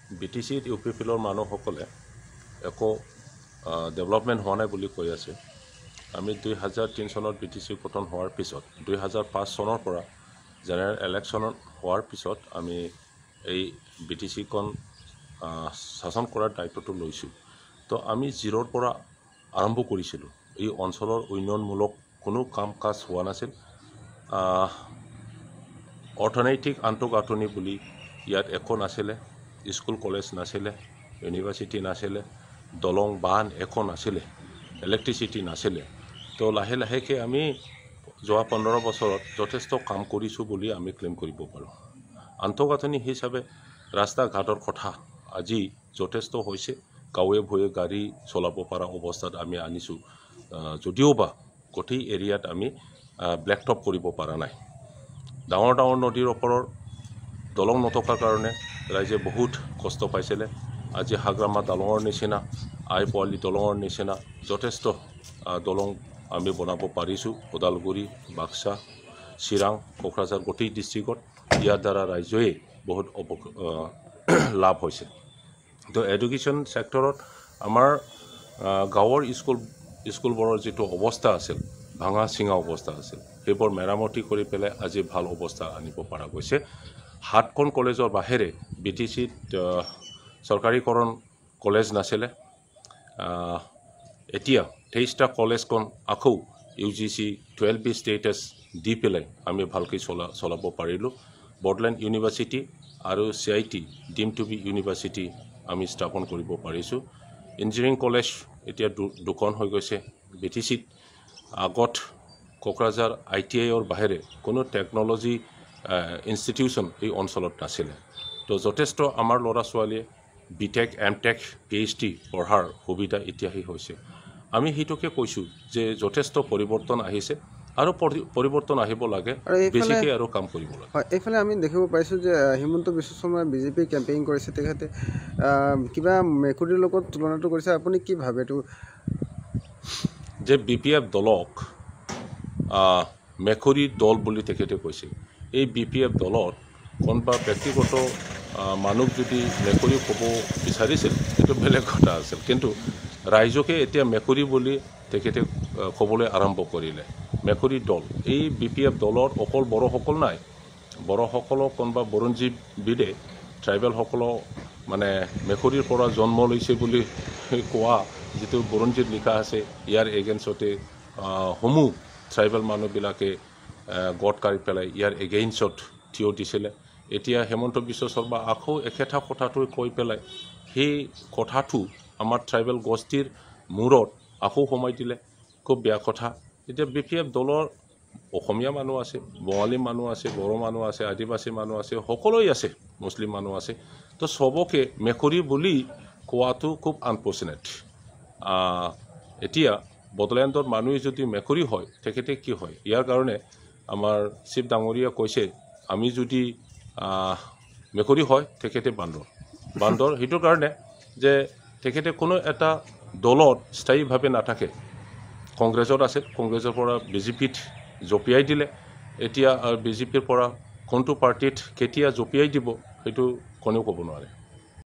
BTCত UPPLৰ মানুহসকলে একো ডেভেলপমেণ্ট হোৱা নাই বুলি কৈ আছে। আমি 2003 চনত BTC গঠন হোৱাৰ পিছত 2005 চনৰ পৰা জেনেৰেল ইলেকশ্যন হোৱাৰ পিছত আমি এই BTCখন শাসন কৰাৰ দায়িত্বটো লৈছোঁ। তো আমি জিৰোৰ পৰা আৰম্ভ কৰিছিলোঁ। এই অঞ্চলৰ উন্নয়নমূলক কোনো কাম কাজ হোৱা নাছিল। অৰ্থনৈতিক আন্তঃগাঁথনি বুলি ইয়াত একো নাছিলে। স্কুল কলেজ নাছিলে, ইউনিভাৰ্চিটি নাছিলে, দলং বান্ধ একো নাছিলে, ইলেক্ট্ৰিচিটি নাছিলে। তো লাহে লাহেকৈ আমি যোৱা 15 বছৰত যথেষ্ট কাম কৰিছোঁ বুলি আমি ক্লেইম কৰিব পাৰোঁ। আন্তঃগাঁথনি হিচাপে ৰাস্তা ঘাটৰ কথা আজি যথেষ্ট হৈছে। গাঁৱে ভূঞে গাড়ী চলাব পৰা অৱস্থাত আমি আনিছোঁ, যদিও বা গোটেই এৰিয়াত আমি ব্লেকটপ কৰিব পৰা নাই। ডাঙৰ ডাঙৰ নদীৰ ওপৰৰ দলং নথকাৰ কাৰণে ৰাইজে বহুত কষ্ট পাইছিলে। আজি হাগ্ৰামা দলঙৰ নিচিনা, আই পোৱালি দলঙৰ নিচিনা যথেষ্ট দলং আমি বনাব পাৰিছোঁ। ওদালগুৰি, বাক্সা, চিৰাং, কোকৰাঝাৰ গোটেই ডিষ্ট্ৰিক্টত ইয়াৰ দ্বাৰা ৰাইজে বহুত লাভ হৈছে। তো এডুকেশ্যন ছেক্টৰত আমাৰ গাঁৱৰ স্কুলবোৰৰ যিটো অৱস্থা আছিল, ভাঙা চিঙা অৱস্থা আছিল, সেইবোৰ মেৰামতি কৰি পেলাই আজি ভাল অৱস্থা আনিব পৰা গৈছে। 7খন কলেজৰ বাহিৰে BTCত চৰকাৰীকৰণ কলেজ নাছিলে। এতিয়া 23টা কলেজখন আকৌ UGC 12B ষ্টেটাছ দি পেলাই আমি ভালকৈ চলাব পাৰিলোঁ। বৰ্ডলেণ্ড ইউনিভাৰ্চিটি আৰু CIT ডিম টু বি ইউনিভাৰ্চিটি আমি স্থাপন কৰিব পাৰিছোঁ। ইঞ্জিনিয়াৰিং কলেজ এতিয়া 2খন হৈ গৈছে BTCত। আগত কোকৰাঝাৰ ITIৰ বাহিৰে কোনো টেকন'লজি ইনষ্টিটিউশ্যন এই অঞ্চলত নাছিলে। তো যথেষ্ট আমাৰ ল'ৰা ছোৱালীয়ে BTech, MTech, PhD পঢ়াৰ সুবিধা এতিয়াহে হৈছে। আমি সেইটোকে কৈছোঁ যে যথেষ্ট পৰিৱৰ্তন আহিছে আৰু পৰিৱৰ্তন আহিব লাগে, বেছিকৈ আৰু কাম কৰিব লাগে। হয়, এইফালে আমি দেখিব পাইছোঁ যে হিমন্ত বিশ্ব শৰ্মাই BJP কেম্পেইন কৰিছে। তেখেতে কিবা মেকুৰীৰ লগত তুলনাটো কৰিছে। আপুনি কি ভাবে এইটো? যে BPF দলক মেকুৰীৰ দল বুলি তেখেতে কৈছে। এই BPF দলত কোনোবা ব্যক্তিগত মানুহ যদি মেকুৰী ক'ব বিচাৰিছিল সেইটো বেলেগ কথা আছিল, কিন্তু ৰাইজকে এতিয়া মেকুৰী বুলি তেখেতে ক'বলৈ আৰম্ভ কৰিলে। মেকুৰী দল, এই BPF দলৰ অকল বড়োসকল নাই। বড়োসকলক কোনোবা বুৰঞ্জীবিদে ট্ৰাইবেলসকলক মানে মেকুৰীৰ পৰা জন্ম লৈছে বুলি কোৱা যিটো বুৰঞ্জীত লিখা আছে, ইয়াৰ এগেইনষ্টতে সমূহ ট্ৰাইবেল মানুহবিলাকে গত কাঢ়ি পেলাই ইয়াৰ এগেইনষ্টত থিয় দিছিলে। এতিয়া হিমন্ত বিশ্ব শৰ্মা আকৌ একেটা কথাটো কৈ পেলাই সেই কথাটো আমাৰ ট্ৰাইবেল গোষ্ঠীৰ মূৰত আকৌ সোমাই দিলে। খুব বেয়া কথা। এতিয়া BPF দলৰ অসমীয়া মানুহ আছে, বঙালী মানুহ আছে, বড়ো মানুহ আছে, আদিবাসী মানুহ আছে, সকলোৱে আছে, মুছলিম মানুহ আছে। তো চবকে মেকুৰী বুলি কোৱাটো খুব আনফৰ্চুনেট। এতিয়া বড়োলেণ্ডৰ মানুহে যদি মেকুৰী হয় তেখেতে কি হয়? ইয়াৰ কাৰণে আমাৰ চিফ ডাঙৰীয়া কৈছে আমি যদি মেকুৰী হয় তেখেতে বান্দৰ। সেইটোৰ কাৰণে যে তেখেতে কোনো এটা দলত স্থায়ীভাৱে নাথাকে। কংগ্ৰেছত আছে, কংগ্ৰেছৰ পৰা BJPত জঁপিয়াই দিলে। এতিয়া BJPৰ পৰা কোনটো পাৰ্টিত কেতিয়া জঁপিয়াই দিব সেইটো কোনেও ক'ব নোৱাৰে।